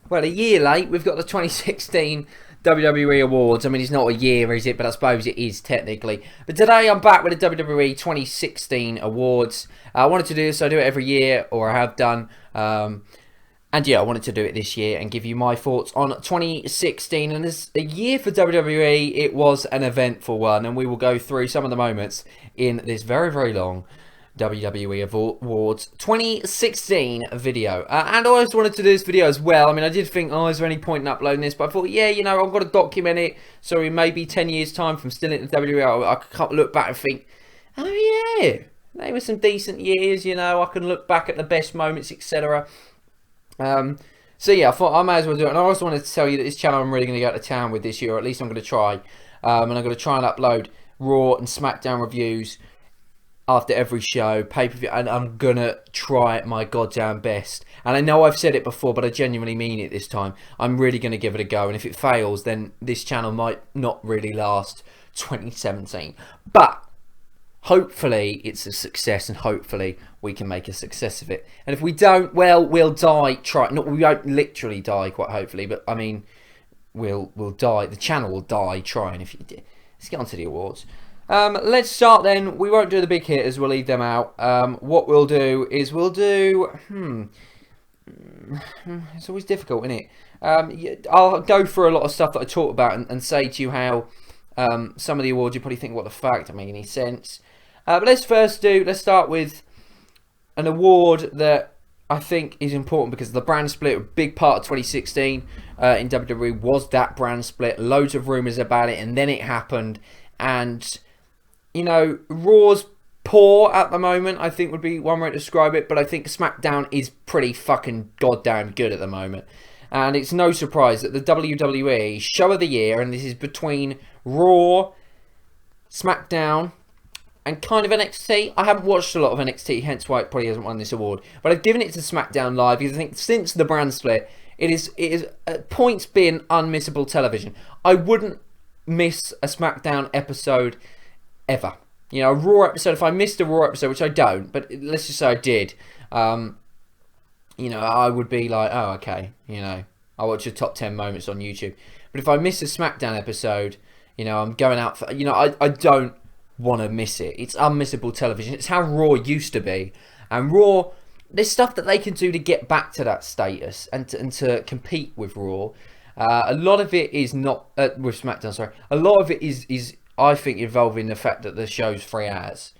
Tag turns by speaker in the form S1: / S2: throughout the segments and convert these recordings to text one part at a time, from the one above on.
S1: well, a year late. We've got the 2016 WWE Awards. I mean, it's not a year, is it? But I suppose it is technically. But today I'm back with the WWE 2016 Awards. I wanted to do this. I do it every year, or I have done. And yeah, I wanted to do it this year and give you my thoughts on 2016. And as a year for WWE, it was an eventful one. And we will go through some of the moments in this very, very long WWE Awards 2016 video. And I always wanted to do this video as well. I mean, I did think, is there any point in uploading this? But I thought, yeah, you know, I've got to document it. So in maybe 10 years' time from still in the WWE, I can look back and think, oh yeah, they were some decent years, you know. I can look back at the best moments, etc. So yeah, I thought I may as well do it. And I also wanted to tell you that this channel I'm really going to go to town with this year, or at least I'm going to try. And I'm going to try and upload Raw and SmackDown reviews after every show, pay-per-view, and I'm going to try my goddamn best. And I know I've said it before, but I genuinely mean it this time. I'm really going to give it a go. And if it fails, then this channel might not really last 2017. But hopefully it's a success, and hopefully we can make a success of it. And if we don't, well, we'll die trying. We won't literally die, quite hopefully, but I mean, we'll die. The channel will die trying. If you did. Let's get on to the awards. Let's start then. We won't do the big hitters. We'll leave them out. What we'll do is we'll do. It's always difficult, isn't it? I'll go through a lot of stuff that I talked about and say to you how some of the awards you probably think, what the fuck, don't make any sense. But let's start with an award that I think is important because the brand split, a big part of 2016 in WWE was that brand split. Loads of rumours about it, and then it happened. And, you know, Raw's poor at the moment, I think would be one way to describe it. But I think SmackDown is pretty fucking goddamn good at the moment. And it's no surprise that the WWE Show of the Year, and this is between Raw, SmackDown, and kind of NXT. I haven't watched a lot of NXT, hence why it probably hasn't won this award. But I've given it to SmackDown Live because I think since the brand split, it is at points been unmissable television. I wouldn't miss a SmackDown episode ever. You know, a Raw episode, if I missed a Raw episode, which I don't, but let's just say I did, you know, I would be like, oh, okay, you know, I'll watch the top 10 moments on YouTube. But if I miss a SmackDown episode, you know, I'm going out for, you know, I don't want to miss it. It's unmissable television. It's how Raw used to be. And Raw, there's stuff that they can do to get back to that status and to compete with Raw. A lot of it is not, with SmackDown, sorry. A lot of it is I think, involving the fact that the show's 3 hours.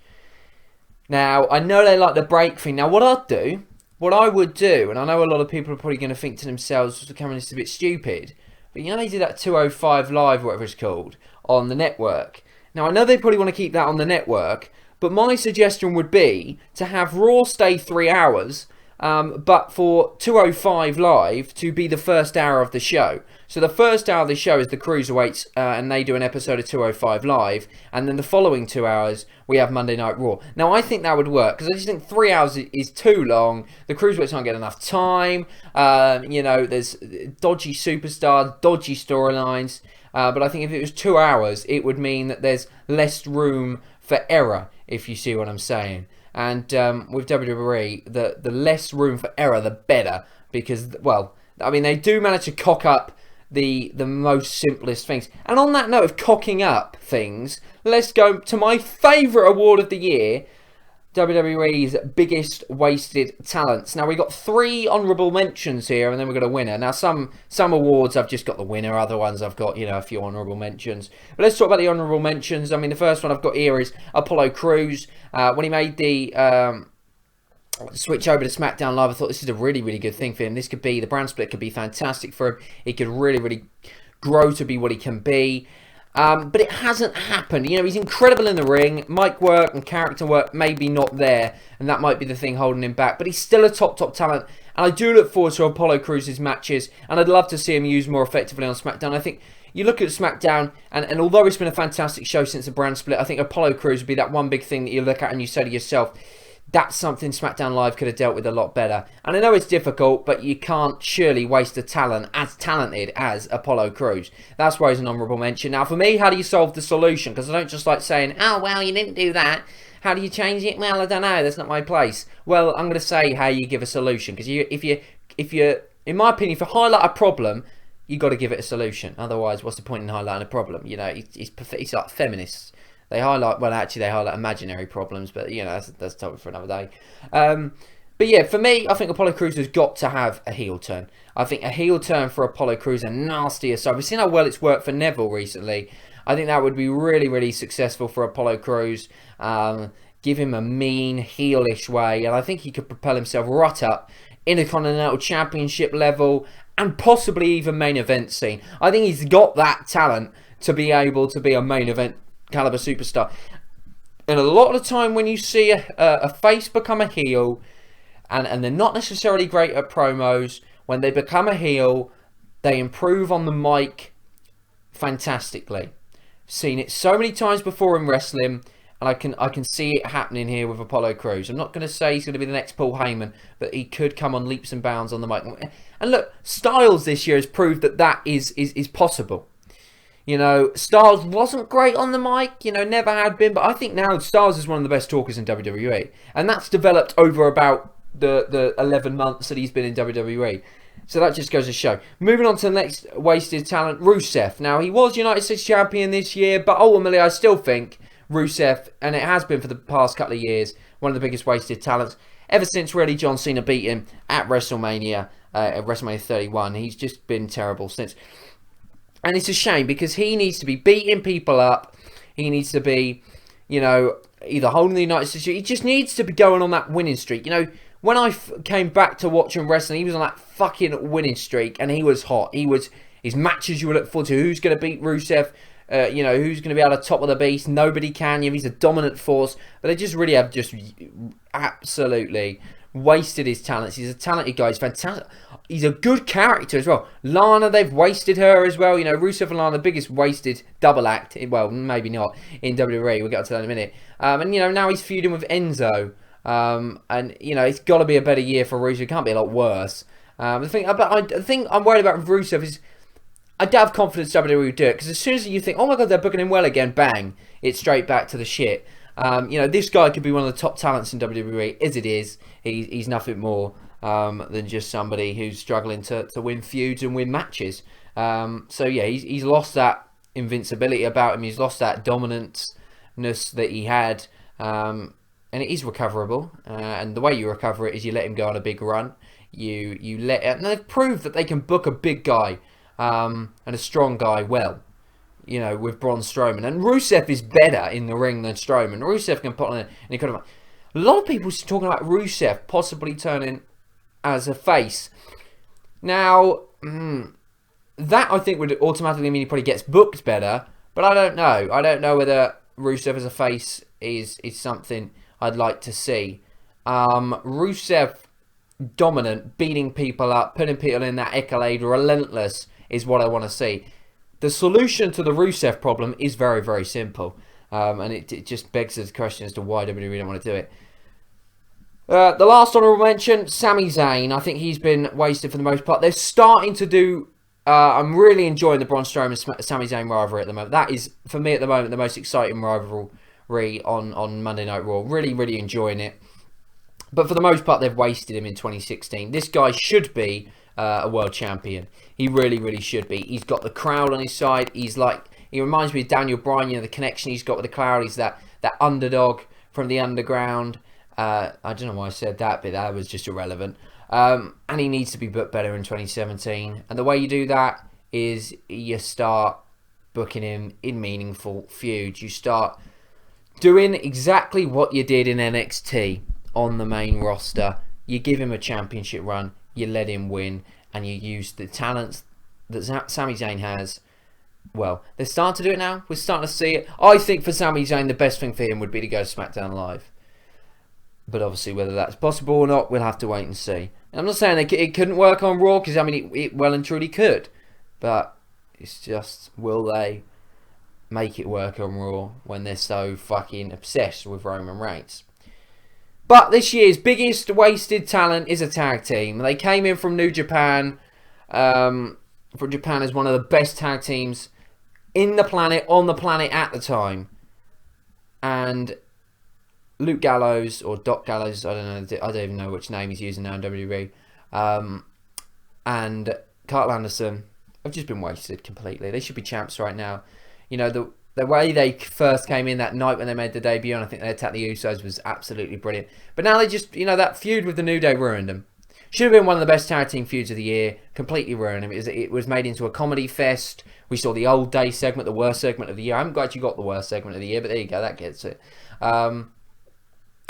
S1: Now, I know they like the break thing. Now, what I would do, and I know a lot of people are probably going to think to themselves, Cameron, this is a bit stupid. But you know they do that 205 Live, whatever it's called, on the network. Now, I know they probably want to keep that on the network, but my suggestion would be to have Raw stay 3 hours, but for 205 Live to be the first hour of the show. So the first hour of the show is the Cruiserweights, and they do an episode of 205 Live, and then the following 2 hours, we have Monday Night Raw. Now, I think that would work, because I just think 3 hours is too long. The Cruiserweights don't get enough time. You know, there's dodgy superstars, dodgy storylines. But I think if it was 2 hours, it would mean that there's less room for error, if you see what I'm saying. And with WWE, the less room for error, the better. Because, well, I mean, they do manage to cock up the most simplest things. And on that note of cocking up things, let's go to my favourite award of the year, WWE's biggest wasted talents. Now, we got 3 honourable mentions here, and then we've got a winner. Now, some awards I've just got the winner, other ones I've got, you know, a few honourable mentions. But let's talk about the honourable mentions. I mean, the first one I've got here is Apollo Crews. When he made the switch over to SmackDown Live, I thought this is a really, really good thing for him. This could be, the brand split could be fantastic for him. He could really, really grow to be what he can be. But it hasn't happened. You know, he's incredible in the ring. Mic work and character work maybe not there, and that might be the thing holding him back. But he's still a top talent, and I do look forward to Apollo Crews' matches, and I'd love to see him used more effectively on SmackDown. I think you look at SmackDown, and although it's been a fantastic show since the brand split, I think Apollo Crews would be that one big thing that you look at and you say to yourself, that's something SmackDown Live could have dealt with a lot better. And I know it's difficult, but you can't surely waste a talent as talented as Apollo Crews. That's why he's an honourable mention. Now, for me, how do you solve the solution? Because I don't just like saying, oh, well, you didn't do that. How do you change it? Well, I don't know. That's not my place. Well, I'm going to say how you give a solution. Because if you in my opinion, if you highlight a problem, you got to give it a solution. Otherwise, what's the point in highlighting a problem? You know, it's like feminists. They highlight, well, actually, they highlight imaginary problems, but you know, that's a topic for another day. But yeah, for me, I think Apollo Crews has got to have a heel turn. I think a heel turn for Apollo Crews, a nastier side. We've seen how well it's worked for Neville recently. I think that would be really, really successful for Apollo Crews. Give him a mean, heelish way, and I think he could propel himself right up Intercontinental Championship level and possibly even main event scene. I think he's got that talent to be able to be a main event caliber superstar. And a lot of the time when you see a face become a heel, and they're not necessarily great at promos, when they become a heel, they improve on the mic fantastically. Seen it so many times before in wrestling, and I can see it happening here with Apollo Crews. I'm not going to say he's going to be the next Paul Heyman, but he could come on leaps and bounds on the mic. And look, Styles this year has proved that is possible. You know, Styles wasn't great on the mic, you know, never had been, but I think now Styles is one of the best talkers in WWE. And that's developed over about the 11 months that he's been in WWE. So that just goes to show. Moving on to the next wasted talent, Rusev. Now, he was United States Champion this year, but ultimately I still think Rusev, and it has been for the past couple of years, one of the biggest wasted talents. Ever since really John Cena beat him at WrestleMania, at WrestleMania 31, he's just been terrible since. And it's a shame because he needs to be beating people up. He needs to be, you know, either holding the United States. He just needs to be going on that winning streak. You know, when I came back to watching wrestling, he was on that fucking winning streak and he was hot. His matches you would look forward to. Who's going to beat Rusev? You know, who's going to be at the top of the beast? Nobody can. He's a dominant force. But they just really have just absolutely wasted his talents. He's a talented guy. He's fantastic. He's a good character as well. Lana, they've wasted her as well. You know, Rusev and Lana, the biggest wasted double act. Well, maybe not in WWE. We'll get to that in a minute. And, you know, now he's feuding with Enzo. And, you know, it's got to be a better year for Rusev. It can't be a lot worse. The thing I'm worried about with Rusev is I don't have confidence WWE will do it. Because as soon as you think, oh my God, they're booking him well again, bang, it's straight back to the shit. You know, this guy could be one of the top talents in WWE. As it is, he's nothing more than just somebody who's struggling to win feuds and win matches. So yeah, he's lost that invincibility about him. He's lost that dominance that he had. And it is recoverable. And the way you recover it is you let him go on a big run. You let it, and they've proved that they can book a big guy and a strong guy well. You know, with Braun Strowman. And Rusev is better in the ring than Strowman. Rusev can put on any kind of... A lot of people talking about Rusev possibly turning as a face. Now, that I think would automatically mean he probably gets booked better. But I don't know. I don't know whether Rusev as a face is something I'd like to see. Rusev dominant, beating people up, putting people in that accolade, relentless, is what I want to see. The solution to the Rusev problem is very, very simple. And it just begs the question as to why WWE don't want to do it. The last honourable mention, Sami Zayn. I think he's been wasted for the most part. They're starting to do... I'm really enjoying the Braun Strowman Sami Zayn rivalry at the moment. That is, for me at the moment, the most exciting rivalry on Monday Night Raw. Really, really enjoying it. But for the most part, they've wasted him in 2016. This guy should be a world champion. He really, really should be. He's got the crowd on his side. He reminds me of Daniel Bryan, you know, the connection he's got with the crowd. He's that underdog from the underground. I don't know why I said that, but that was just irrelevant. And he needs to be booked better in 2017. And the way you do that is you start booking him in meaningful feuds. You start doing exactly what you did in NXT on the main roster. You give him a championship run. You let him win. And you use the talents that Sami Zayn has. Well, they're starting to do it now. We're starting to see it. I think for Sami Zayn, the best thing for him would be to go to SmackDown Live. But obviously, whether that's possible or not, we'll have to wait and see. I'm not saying it couldn't work on Raw, because I mean, it well and truly could. But it's just, will they make it work on Raw when they're so fucking obsessed with Roman Reigns? But this year's biggest wasted talent is a tag team. They came in from New Japan. From Japan as one of the best tag teams on the planet at the time. And Luke Gallows, or Doc Gallows, I don't even know which name he's using now in WWE. and Carl Anderson have just been wasted completely. They should be champs right now. You know, the way they first came in that night when they made the debut, and I think they attacked the Usos, was absolutely brilliant. But now they just, you know, that feud with the New Day ruined them. Should have been one of the best tag team feuds of the year. Completely ruined them. It was made into a comedy fest. We saw the old day segment, the worst segment of the year. I haven't actually got the worst segment of the year, but there you go. That gets it.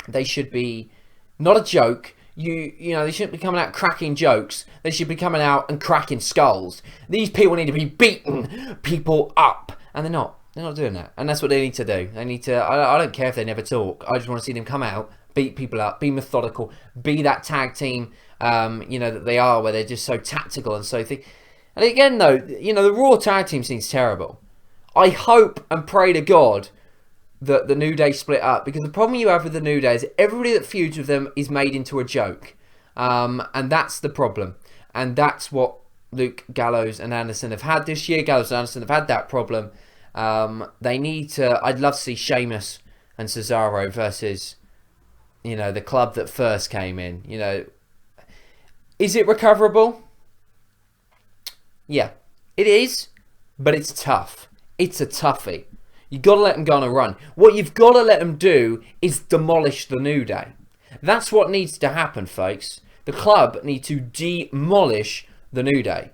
S1: They should be not a joke. You know, they shouldn't be coming out cracking jokes. They should be coming out and cracking skulls. These people need to be beating people up. And they're not. They're not doing that. And that's what they need to do. They need to... I don't care if they never talk. I just want to see them come out, beat people up, be methodical, be that tag team, you know, that they are, where they're just so tactical and so thick. And again, though, you know, the Raw tag team seems terrible. I hope and pray to God that the New Day split up, because the problem you have with the New Day is everybody that feuds with them is made into a joke. And that's the problem. And that's what Luke Gallows and Anderson have had this year. Gallows and Anderson have had that problem. They need to... I'd love to see Sheamus and Cesaro versus, you know, the club that first came in. You know, is it recoverable? Yeah, it is, but it's tough. It's a toughie. You've got to let them go on a run. What you've got to let them do is demolish the New Day. That's what needs to happen, folks. The club need to demolish the New Day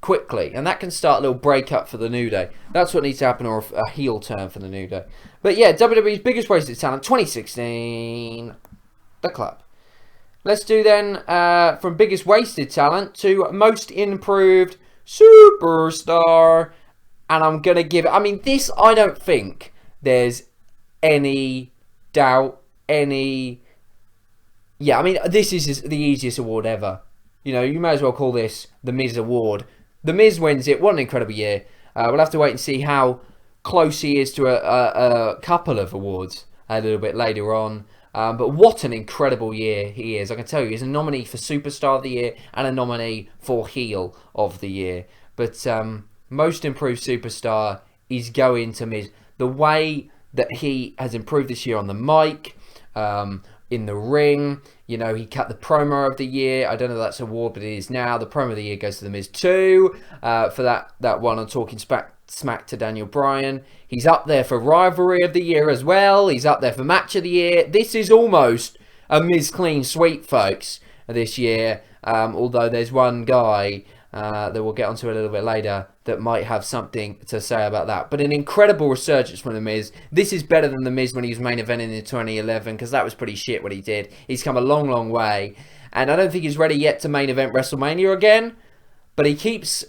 S1: quickly, and that can start a little breakup for the New Day. That's what needs to happen, or a heel turn for the New Day. But yeah, WWE's biggest wasted talent 2016, the club. Let's do then from biggest wasted talent to most improved superstar, and I'm gonna give it... I mean, this, I don't think there's any doubt, any... Yeah, I mean, this is the easiest award ever. You know, you may as well call this the Miz Award. The Miz wins it. What an incredible year. We'll have to wait and see how close he is to a couple of awards a little bit later on. But what an incredible year he is. I can tell you, he's a nominee for Superstar of the Year and a nominee for Heel of the Year. But most improved superstar is going to Miz. The way that he has improved this year on the mic, in the ring, you know, he cut the promo of the year. I don't know if that's an award, but it is now. The promo of the year goes to The Miz too, for that one on talking smack to Daniel Bryan. He's up there for Rivalry of the Year as well. He's up there for Match of the Year. This is almost a Miz clean sweep, folks, this year. Although there's one guy that we'll get onto a little bit later that might have something to say about that. But an incredible resurgence from The Miz. This is better than The Miz when he was main eventing in 2011, because that was pretty shit what he did. He's come a long, long way. And I don't think he's ready yet to main event WrestleMania again, but he keeps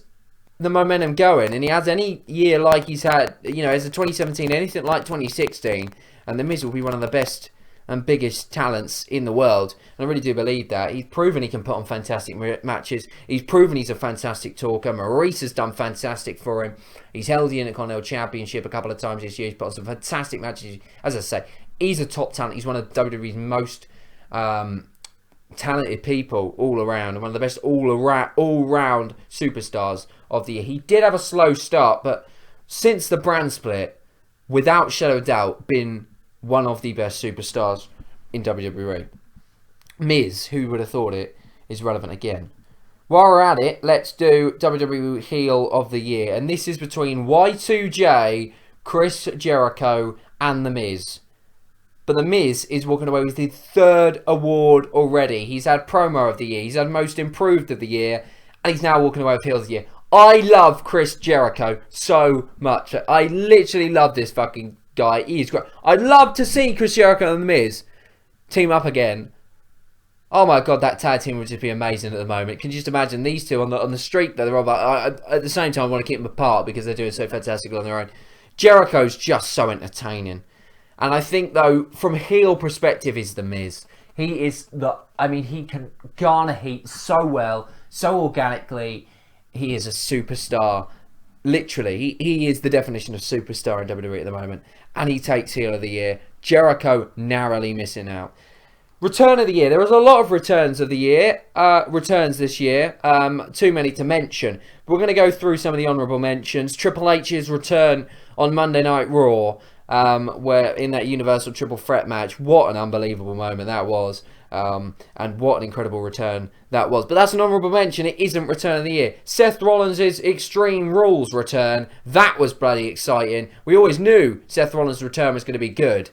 S1: the momentum going, and he has any year like he's had, you know, as a 2017, anything like 2016, and The Miz will be one of the best and biggest talents in the world. And I really do believe that. He's proven he can put on fantastic matches. He's proven he's a fantastic talker. Maurice has done fantastic for him. He's held the Intercontinental Championship a couple of times this year. He's put on some fantastic matches. As I say, he's a top talent. He's one of WWE's most talented people all around, and one of the best all-round superstars of the year. He did have a slow start, but since the brand split, without shadow of doubt, been one of the best superstars in WWE. Miz, who would have thought it, is relevant again. While we're at it, let's do WWE Heel of the Year. And this is between Y2J, Chris Jericho, and The Miz. But The Miz is walking away with the third award already. He's had Promo of the Year, he's had Most Improved of the Year, and he's now walking away with Heel of the Year. I love Chris Jericho so much. I literally love this fucking guy. He is great. I'd love to see Chris Jericho and The Miz team up again. Oh my god, that tag team would just be amazing at the moment. Can you just imagine these two on the street that they're on? At the same time, I want to keep them apart because they're doing so fantastic on their own. Jericho's just so entertaining. And I think, though, from heel perspective, is The Miz. He is he can garner heat so well, so organically. He is a superstar. Literally, he is the definition of superstar in WWE at the moment. And he takes Heel of the Year. Jericho narrowly missing out. Return of the Year. There was a lot of returns of the year. Returns this year. Too many to mention. But we're going to go through some of the honourable mentions. Triple H's return on Monday Night Raw. Where in that Universal Triple Threat match. What an unbelievable moment that was. And what an incredible return that was. But that's an honourable mention. It isn't Return of the Year. Seth Rollins' Extreme Rules return. That was bloody exciting. We always knew Seth Rollins' return was going to be good.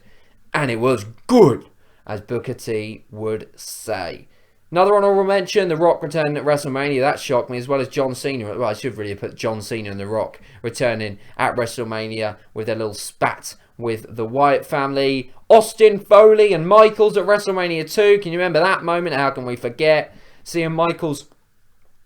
S1: And it was good, as Booker T would say. Another honourable mention, The Rock returning at WrestleMania. That shocked me, as well as John Cena. Well, I should really have put John Cena and The Rock returning at WrestleMania with their little spat with the Wyatt family. Austin, Foley and Michaels at WrestleMania 2. Can you remember that moment? How can we forget? Seeing Michaels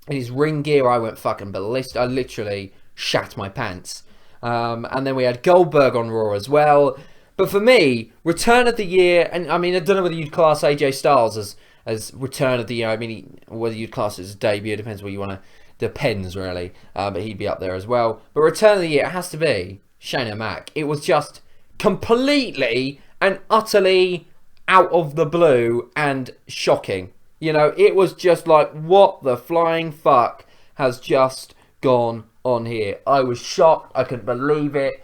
S1: in his ring gear, I went fucking ballistic. I literally shat my pants. And then we had Goldberg on Raw as well. But for me, Return of the Year, and I mean, I don't know whether you'd class AJ Styles as Return of the Year. I mean, whether you'd class it as debut, it depends what you want to. Depends, really. But he'd be up there as well. But Return of the Year, it has to be Shane O'Mac. It was just completely and utterly out of the blue and shocking. You know, it was just like, what the flying fuck has just gone on here? I was shocked. I couldn't believe it.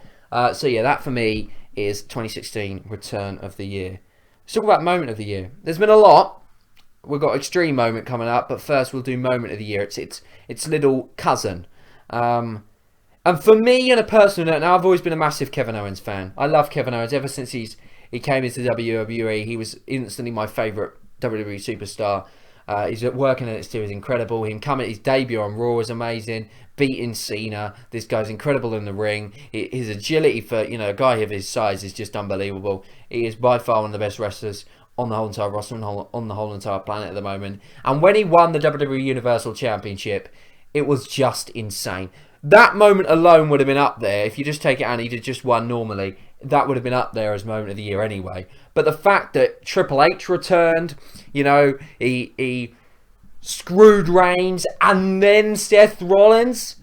S1: So yeah, that for me is 2016 Return of the Year. Let's talk about Moment of the Year. There's been a lot. We've got Extreme Moment coming up, but first we'll do Moment of the Year. It's little cousin. And for me, on a personal note, now I've always been a massive Kevin Owens fan. I love Kevin Owens. Ever since he came into WWE, he was instantly my favourite WWE superstar. He's working in NXT is incredible. His debut on Raw is amazing. Beating Cena, this guy's incredible in the ring. His agility for a guy of his size is just unbelievable. He is by far one of the best wrestlers on the whole entire roster, on the whole entire planet at the moment. And when he won the WWE Universal Championship, it was just insane. That moment alone would have been up there. If you just take it and he did just won normally, that would have been up there as Moment of the Year anyway. But the fact that Triple H returned, he screwed Reigns and then Seth Rollins,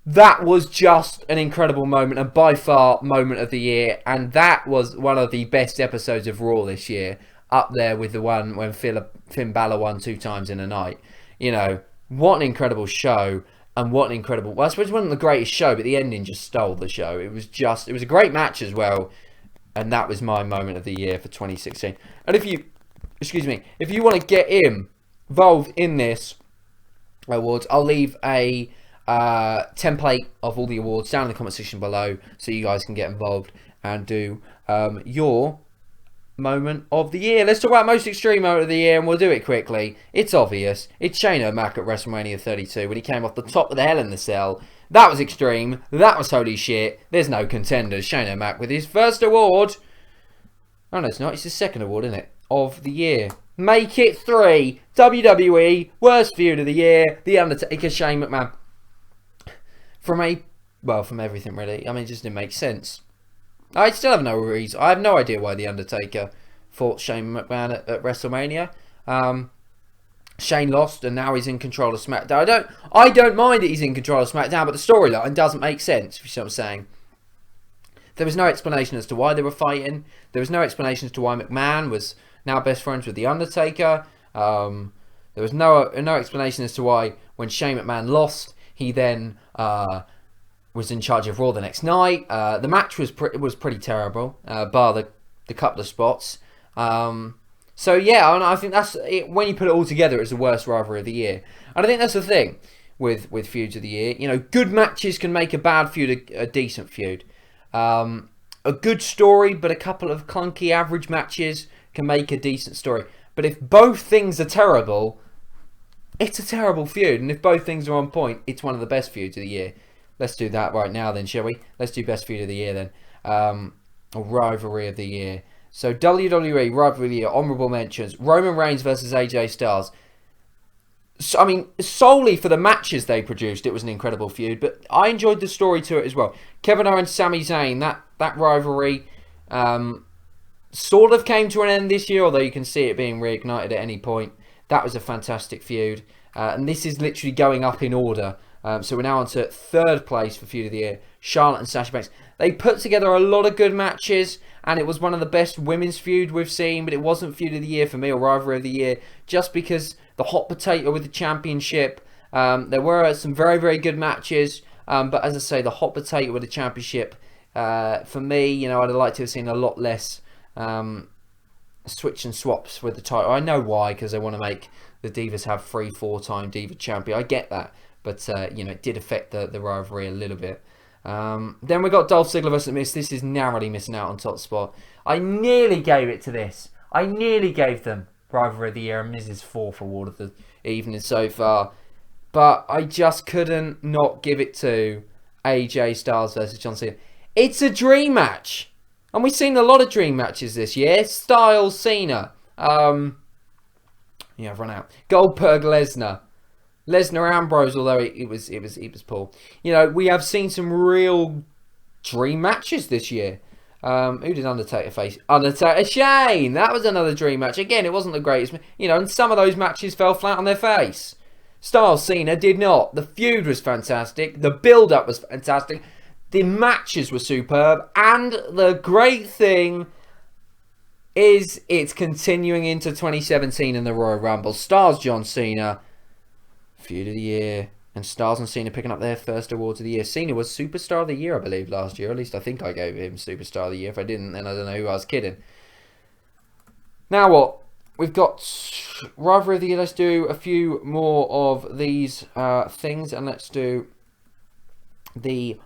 S1: that was just an incredible moment and by far Moment of the Year. And that was one of the best episodes of Raw this year, up there with the one when Finn Balor won 2 times in a night. What an incredible show. And what an incredible... Well, I suppose it wasn't the greatest show, but the ending just stole the show. It was a great match as well. And that was my Moment of the Year for 2016. And if you want to get involved in this awards, I'll leave a template of all the awards down in the comment section below so you guys can get involved and do your Moment of the Year. Let's talk about most extreme moment of the year, and we'll do it quickly. It's obvious. It's Shane O'Mac at WrestleMania 32 when he came off the top of the Hell in the Cell. That was extreme. That was holy shit. There's no contenders. Shane O'Mac with his first award. Oh no, it's not. It's his second award, isn't it? Of the year. Make it 3. WWE Worst Feud of the Year. The Undertaker, Shane McMahon. From everything really. I mean, it just didn't make sense. I still have no reason. I have no idea why The Undertaker fought Shane McMahon at WrestleMania. Shane lost and now he's in control of SmackDown. I don't mind that he's in control of SmackDown, but the storyline doesn't make sense, if you see what I'm saying. There was no explanation as to why they were fighting. There was no explanation as to why McMahon was now best friends with The Undertaker. There was no explanation as to why when Shane McMahon lost, he then... was in charge of Raw the next night. The match was pretty terrible, bar the couple of spots. So yeah, and I think that's it. When you put it all together, it's the worst rivalry of the year. And I think that's the thing with feuds of the year. Good matches can make a bad feud a decent feud. A good story, but a couple of clunky average matches can make a decent story. But if both things are terrible, it's a terrible feud. And if both things are on point, it's one of the best feuds of the year. Let's do that right now then, shall we? Let's do Best Feud of the Year then. Or Rivalry of the Year. So WWE Rivalry of the Year, honourable mentions. Roman Reigns versus AJ Styles. So, I mean, solely for the matches they produced, it was an incredible feud. But I enjoyed the story to it as well. Kevin Owens, Sami Zayn, that rivalry sort of came to an end this year, although you can see it being reignited at any point. That was a fantastic feud. And this is literally going up in order. So we're now on to 3rd place for Feud of the Year. Charlotte and Sasha Banks. They put together a lot of good matches, and it was one of the best women's feud we've seen, but it wasn't Feud of the Year for me, or Rivalry of the Year, just because the hot potato with the championship. There were some very, very good matches, but as I say, the hot potato with the championship, for me, I'd have liked to have seen a lot less switch and swaps with the title. I know why, because they want to make the Divas have 3-4-time Diva champion. I get that, but you know, it did affect the rivalry a little bit. Then we got Dolph Ziggler versus Miz. This is narrowly missing out on top spot. I nearly gave it to this. I nearly gave them Rivalry of the Year and Miz's 4th award of the evening so far. But I just couldn't not give it to AJ Styles versus John Cena. It's a dream match. And we've seen a lot of dream matches this year. Styles, Cena. Yeah, I've run out. Goldberg, Lesnar. Lesnar, Ambrose, although it was poor. You know, we have seen some real dream matches this year. Who did Undertaker face? Undertaker, Shane. That was another dream match. Again, it wasn't the greatest. You know, and some of those matches fell flat on their face. Styles, Cena did not. The feud was fantastic. The build-up was fantastic. The matches were superb. And the great thing is it's continuing into 2017 in the Royal Rumble. Styles, John Cena, Feud of the Year. And Styles and Cena picking up their first awards of the year. Cena was Superstar of the Year, I believe, last year. At least I think I gave him Superstar of the Year. If I didn't, then I don't know who I was kidding. Now what? We've got Rivalry of the Year. Let's do a few more of these things. And let's do the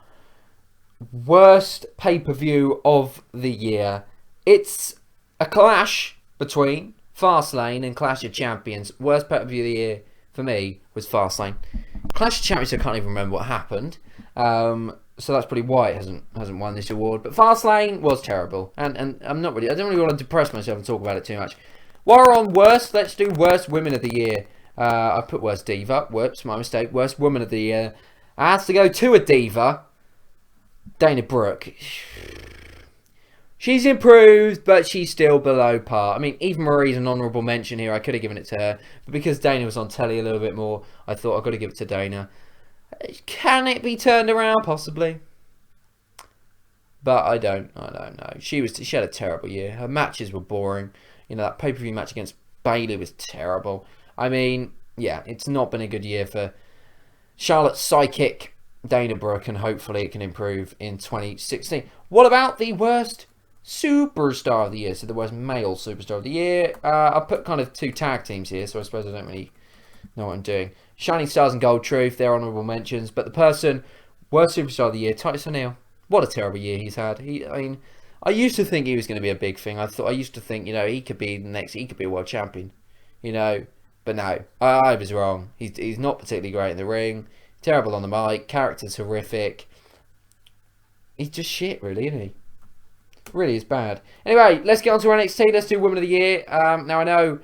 S1: worst pay-per-view of the year. It's a clash between Fastlane and Clash of Champions. Worst pay-per-view of the year for me was Fastlane. Clash of Champions, I can't even remember what happened. So that's probably why it hasn't won this award. But Fastlane was terrible. And I don't really want to depress myself and talk about it too much. While we're on worst, let's do worst women of the year. I put worst Diva. Whoops, my mistake. Worst woman of the year. I have to go to a Diva. Dana Brooke. She's improved, but she's still below par. I mean, Eva Marie's an honourable mention here. I could have given it to her. But because Dana was on telly a little bit more, I thought I've got to give it to Dana. Can it be turned around? Possibly. But I don't know. She had a terrible year. Her matches were boring. You know, that pay-per-view match against Bayley was terrible. I mean, yeah, it's not been a good year for Charlotte's psychic Dana Brooke, and hopefully it can improve in 2016. What about the worst Superstar of the Year? So the worst male Superstar of the Year. I put kind of 2 tag teams here, so I suppose I don't really know what I'm doing. Shining Stars and Gold Truth, they're honourable mentions. But the person, worst Superstar of the Year, Titus O'Neil. What a terrible year he's had. I used to think he was going to be a big thing. I used to think, you know, he could be a world champion. You know, but no, I was wrong. He's not particularly great in the ring. Terrible on the mic. Character's horrific. He's just shit, really, isn't he? Really is bad. Anyway, let's get on to NXT. Let's do Women of the Year. Now, I know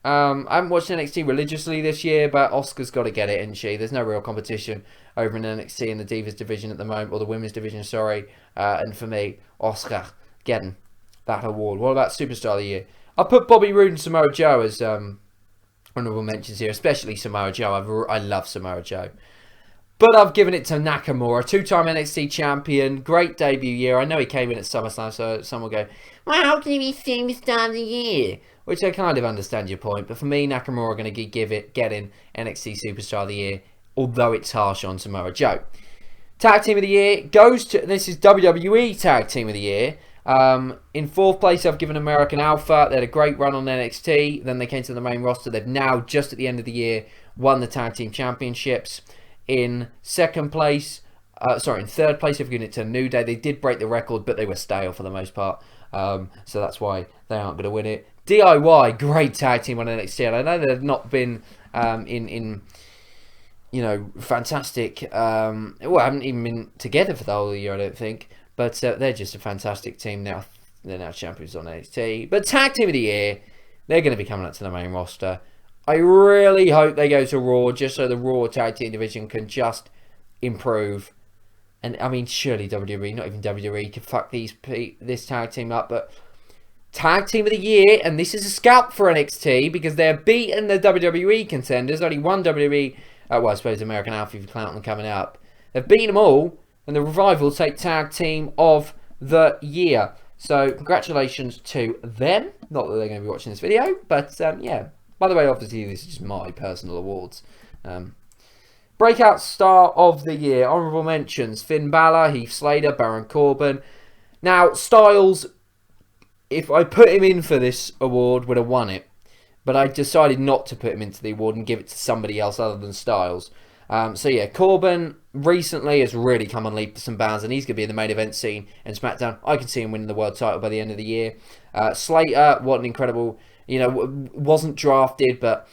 S1: I haven't watched NXT religiously this year, but Asuka's got to get it, isn't she? There's no real competition over in NXT in the Divas division at the moment, or the Women's division, sorry. And for me, Asuka getting that award. What about Superstar of the Year? I put Bobby Roode and Samoa Joe as honourable mentions here, especially Samoa Joe. I love Samoa Joe. But I've given it to Nakamura, 2-time NXT champion, great debut year. I know he came in at SummerSlam, so some will go, well, how can he be Superstar of the Year? Which I kind of understand your point. But for me, Nakamura going to get in NXT Superstar of the Year, although it's harsh on Samoa Joe. Tag Team of the Year goes to, this is WWE Tag Team of the Year. In 4th place, I've given American Alpha. They had a great run on NXT. Then they came to the main roster. They've now, just at the end of the year, won the Tag Team Championships. In 3rd place, I've given it to New Day. They did break the record, but they were stale for the most part. So that's why they aren't going to win it. DIY, great tag team on NXT. And I know they've not been in fantastic. Haven't even been together for the whole year, I don't think. But they're just a fantastic team now. They're now champions on NXT. But Tag Team of the Year, they're going to be coming up to the main roster. I really hope they go to Raw, just so the Raw Tag Team division can just improve. And I mean, surely WWE, not even WWE, can fuck this tag team up. But Tag Team of the Year, and this is a scalp for NXT because they're beating the WWE contenders. Only one WWE, I suppose American Alpha if you count them coming up. They've beaten them all, and the Revival take Tag Team of the Year. So congratulations to them. Not that they're going to be watching this video, but yeah. By the way, obviously, this is just my personal awards. Breakout Star of the Year. Honourable mentions. Finn Balor, Heath Slater, Baron Corbin. Now, Styles if I put him in for this award, would have won it. But I decided not to put him into the award and give it to somebody else other than Styles. So yeah, Corbin recently has really come on leaps and bounds, and he's going to be in the main event scene in SmackDown. I can see him winning the world title by the end of the year. Slater, what an incredible, wasn't drafted, but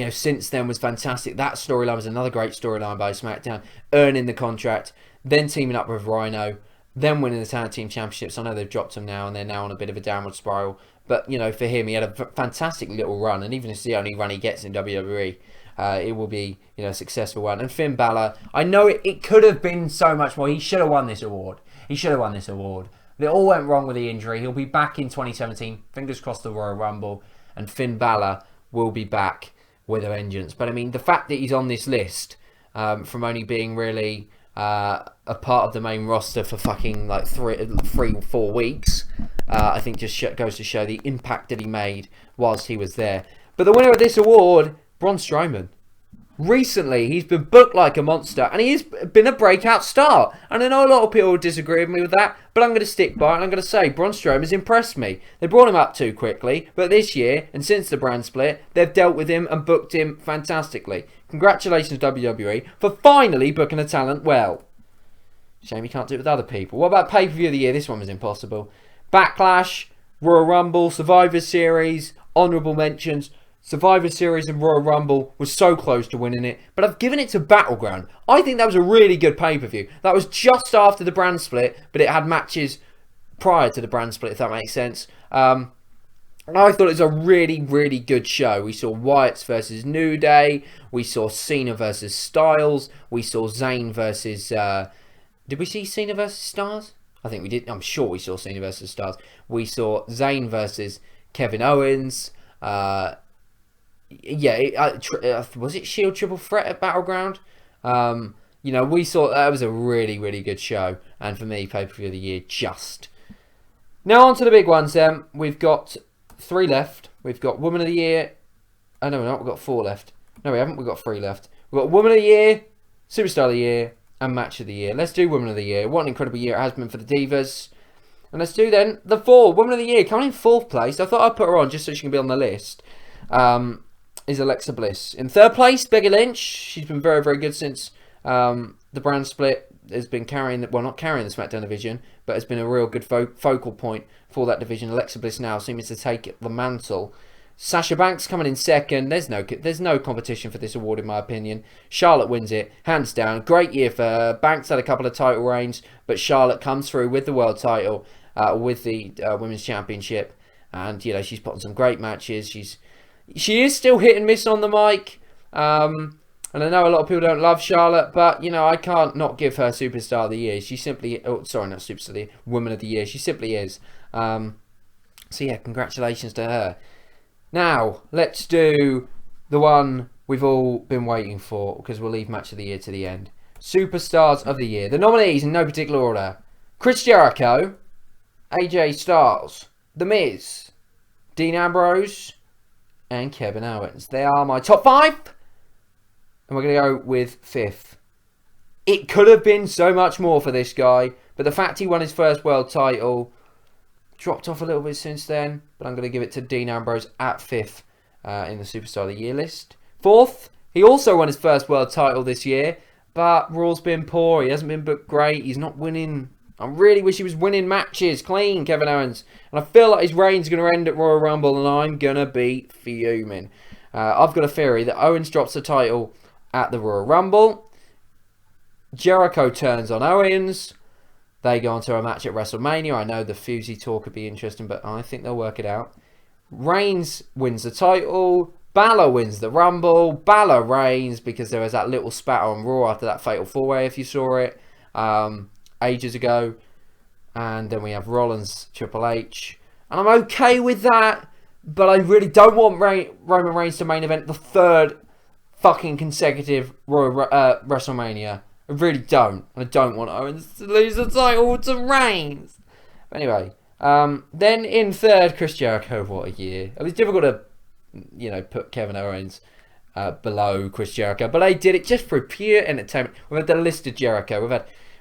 S1: since then was fantastic. That storyline was another great storyline by SmackDown, earning the contract, then teaming up with Rhino, then winning the Tag Team Championships. I know they've dropped him now, and they're now on a bit of a downward spiral. But, for him, he had a fantastic little run, and even if it's the only run he gets in WWE, it will be, a successful one. And Finn Balor, I know it could have been so much more. He should have won this award. It all went wrong with the injury. He'll be back in 2017. Fingers crossed the Royal Rumble. And Finn Balor will be back with a vengeance. But, the fact that he's on this list, from only being really a part of the main roster for fucking like 3-4 weeks, I think just goes to show the impact that he made whilst he was there. But the winner of this award, Braun Strowman. Recently, he's been booked like a monster, and he's been a breakout star. And I know a lot of people will disagree with me with that, but I'm going to stick by it, and I'm going to say Braun Strowman's impressed me. They brought him up too quickly, but this year, and since the brand split, they've dealt with him and booked him fantastically. Congratulations, WWE, for finally booking a talent well. Shame you can't do it with other people. What about pay-per-view of the year? This one was impossible. Backlash, Royal Rumble, Survivor Series, honourable mentions. Survivor Series and Royal Rumble was so close to winning it, but I've given it to Battleground. I think that was a really good pay-per-view. That was just after the brand split, but it had matches prior to the brand split, if that makes sense. I thought it was a really, really good show. We saw Wyatt's versus New Day. We saw Cena versus Styles. We saw Zayn versus... did we see Cena versus Styles? I think we did. I'm sure we saw Cena versus Styles. We saw Zayn versus Kevin Owens. Was it Shield Triple Threat at Battleground? We saw that was a really, really good show. And for me, pay-per-view of the year, just. Now on to the big ones then. We've got 3 left. We've got Woman of the Year. Oh, no, we're not. We've got 4 left. No, we haven't. We've got 3 left. We've got Woman of the Year, Superstar of the Year, and Match of the Year. Let's do Woman of the Year. What an incredible year it has been for the Divas. And let's do then the 4. Woman of the Year, coming in 4th place. I thought I'd put her on just so she can be on the list. Is Alexa Bliss. In 3rd place, Becky Lynch. She's been very, very good since the brand split. Has been carrying, not carrying the SmackDown division, but has been a real good focal point for that division. Alexa Bliss now seems to take the mantle. Sasha Banks coming in 2nd. There's no competition for this award in my opinion. Charlotte wins it, hands down. Great year for her. Banks had a couple of title reigns, but Charlotte comes through with the world title, with the Women's Championship, and she's put on some great matches. She is still hit and miss on the mic. And I know a lot of people don't love Charlotte, but, I can't not give her Superstar of the Year. She simply... Oh, sorry, not Superstar of the Year. Woman of the Year. She simply is. So, yeah, congratulations to her. Now, let's do the one we've all been waiting for, because we'll leave Match of the Year to the end. Superstars of the Year. The nominees in no particular order. Chris Jericho, AJ Styles, The Miz, Dean Ambrose, and Kevin Owens. They are my top 5. And we're going to go with 5th. It could have been so much more for this guy, but the fact he won his first world title dropped off a little bit since then. But I'm going to give it to Dean Ambrose at 5th in the Superstar of the Year list. 4th, he also won his first world title this year, but Raw's been poor. He hasn't been booked great. He's not winning. I really wish he was winning matches clean, Kevin Owens. And I feel like his reign's going to end at Royal Rumble, and I'm going to be fuming. I've got a theory that Owens drops the title at the Royal Rumble. Jericho turns on Owens. They go on to a match at WrestleMania. I know the Fusey talk could be interesting, but I think they'll work it out. Reigns wins the title. Balor wins the Rumble. Balor reigns because there was that little spat on Raw after that Fatal 4-Way, if you saw it, ages ago. And then we have Rollins, Triple H. And I'm okay with that, but I really don't want Roman Reigns to main event the 3rd fucking consecutive WrestleMania. I really don't. And I don't want Owens to lose the title to Reigns. But anyway, then in 3rd, Chris Jericho. What a year. It was difficult to, put Kevin Owens below Chris Jericho, but they did it just for pure entertainment. We've had the list of Jericho.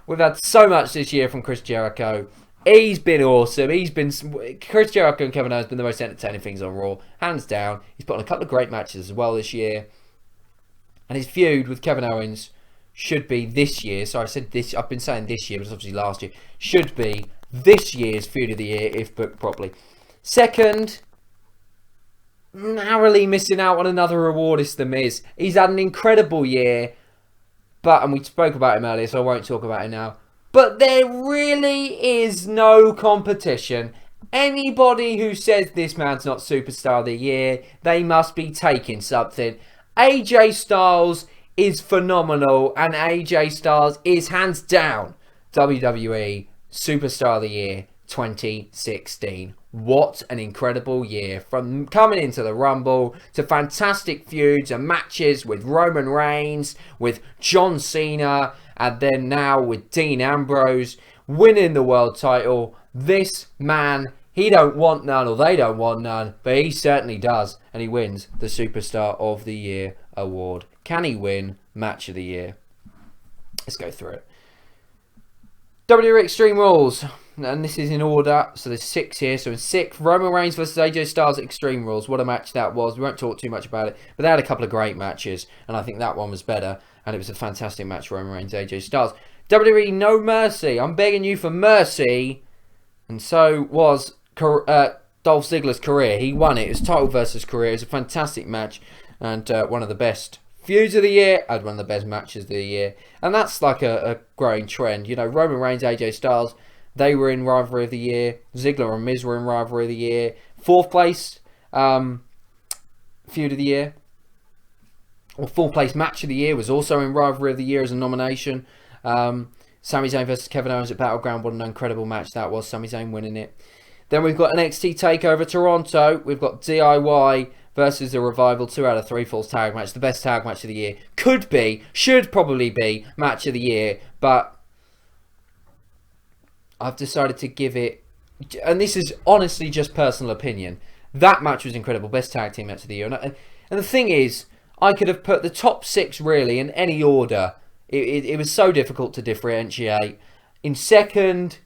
S1: We've had so much this year from Chris Jericho. He's been awesome. Chris Jericho and Kevin Owens have been the most entertaining things on Raw, hands down. He's put on a couple of great matches as well this year, and his feud with Kevin Owens should be this year. So I said this. I've been saying this year, but it's obviously last year. Should be this year's feud of the year if booked properly. Second, narrowly missing out on another award is The Miz. He's had an incredible year, and we spoke about him earlier, so I won't talk about it now. But there really is no competition. Anybody who says this man's not Superstar of the Year, they must be taking something. AJ Styles is phenomenal, and AJ Styles is hands down WWE Superstar of the Year 2016. What an incredible year. From coming into the Rumble to fantastic feuds and matches with Roman Reigns, with John Cena, and then now with Dean Ambrose winning the world title. This man, he don't want none, or they don't want none, but he certainly does, and he wins the Superstar of the Year award. Can he win Match of the Year? Let's go through it. WWE Extreme Rules, and this is in order, so there's 6 here. So in 6th, Roman Reigns versus AJ Styles at Extreme Rules. What a match that was. We won't talk too much about it, but they had a couple of great matches, and I think that one was better, and it was a fantastic match, Roman Reigns, AJ Styles. WWE No Mercy, I'm begging you for mercy, and so was Dolph Ziggler's career. He won it. It was title versus career. It was a fantastic match, and one of the best feuds of the year, had one of the best matches of the year, and that's like a growing trend. You know, Roman Reigns, AJ Styles, they were in Rivalry of the Year. Ziggler and Miz were in Rivalry of the Year. 4th place Feud of the Year, or 4th place Match of the Year, was also in Rivalry of the Year as a nomination. Sami Zayn versus Kevin Owens at Battleground. What an incredible match that was. Sami Zayn winning it. Then we've got NXT TakeOver Toronto. We've got DIY versus the Revival. 2 out of 3 falls tag match. The best tag match of the year. Should probably be Match of the Year. But I've decided to give it, and this is honestly just personal opinion, that match was incredible. Best tag team match of the year. And the thing is, I could have put the top 6 really in any order. It was so difficult to differentiate. In 2nd,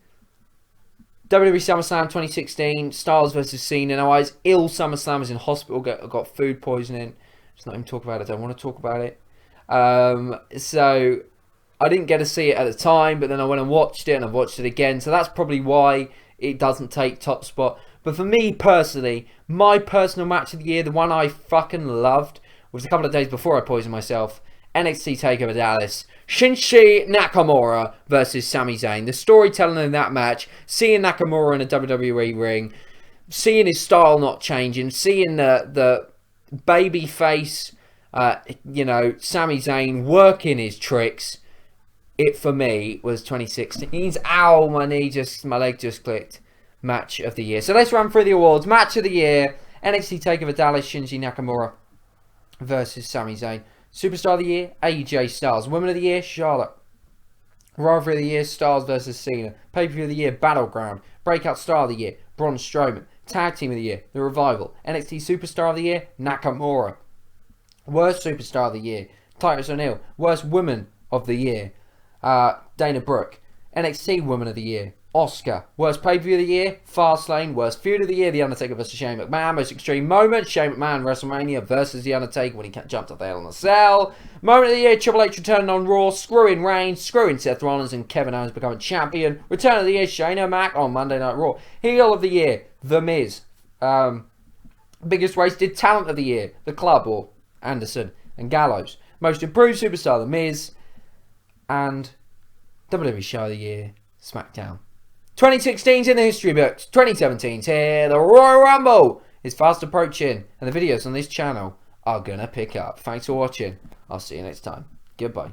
S1: WWE SummerSlam 2016, Styles versus Cena. Now, I was ill SummerSlam, I was in hospital, got food poisoning. Just not even talk about it, I don't want to talk about it. So, I didn't get to see it at the time, but then I went and watched it, and I've watched it again. So that's probably why it doesn't take top spot. But for me personally, my personal match of the year, the one I fucking loved, was a couple of days before I poisoned myself. NXT TakeOver Dallas, Shinsuke Nakamura versus Sami Zayn. The storytelling in that match, seeing Nakamura in a WWE ring, seeing his style not changing, seeing the baby face, Sami Zayn working his tricks. It for me was 2016's, ow, my leg just clicked, Match of the Year. So let's run through the awards. Match of the Year, NXT TakeOver Dallas, Shinsuke Nakamura versus Sami Zayn. Superstar of the Year, AJ Styles. Women of the Year, Charlotte. Rivalry of the Year, Styles versus Cena. Pay-Per-View of the Year, Battleground. Breakout Star of the Year, Braun Strowman. Tag Team of the Year, The Revival. NXT Superstar of the Year, Nakamura. Worst Superstar of the Year, Titus O'Neil. Worst Woman of the Year, Dana Brooke. NXT Woman of the Year, Asuka. Worst pay-per-view of the year, Fastlane. Worst feud of the year, The Undertaker versus Shane McMahon. Most extreme moment, Shane McMahon WrestleMania versus The Undertaker when he jumped up the Hell in a Cell. Moment of the year, Triple H returning on Raw, screwing Reigns, screwing Seth Rollins and Kevin Owens becoming champion. Return of the year, Shane O'Mac on Monday Night Raw. Heel of the year, The Miz. Biggest wasted talent of the year, The Club, or Anderson and Gallows. Most improved superstar, The Miz. And WWE Show of the Year, SmackDown. 2016's in the history books. 2017's here. The Royal Rumble is fast approaching, and the videos on this channel are gonna pick up. Thanks for watching. I'll see you next time. Goodbye.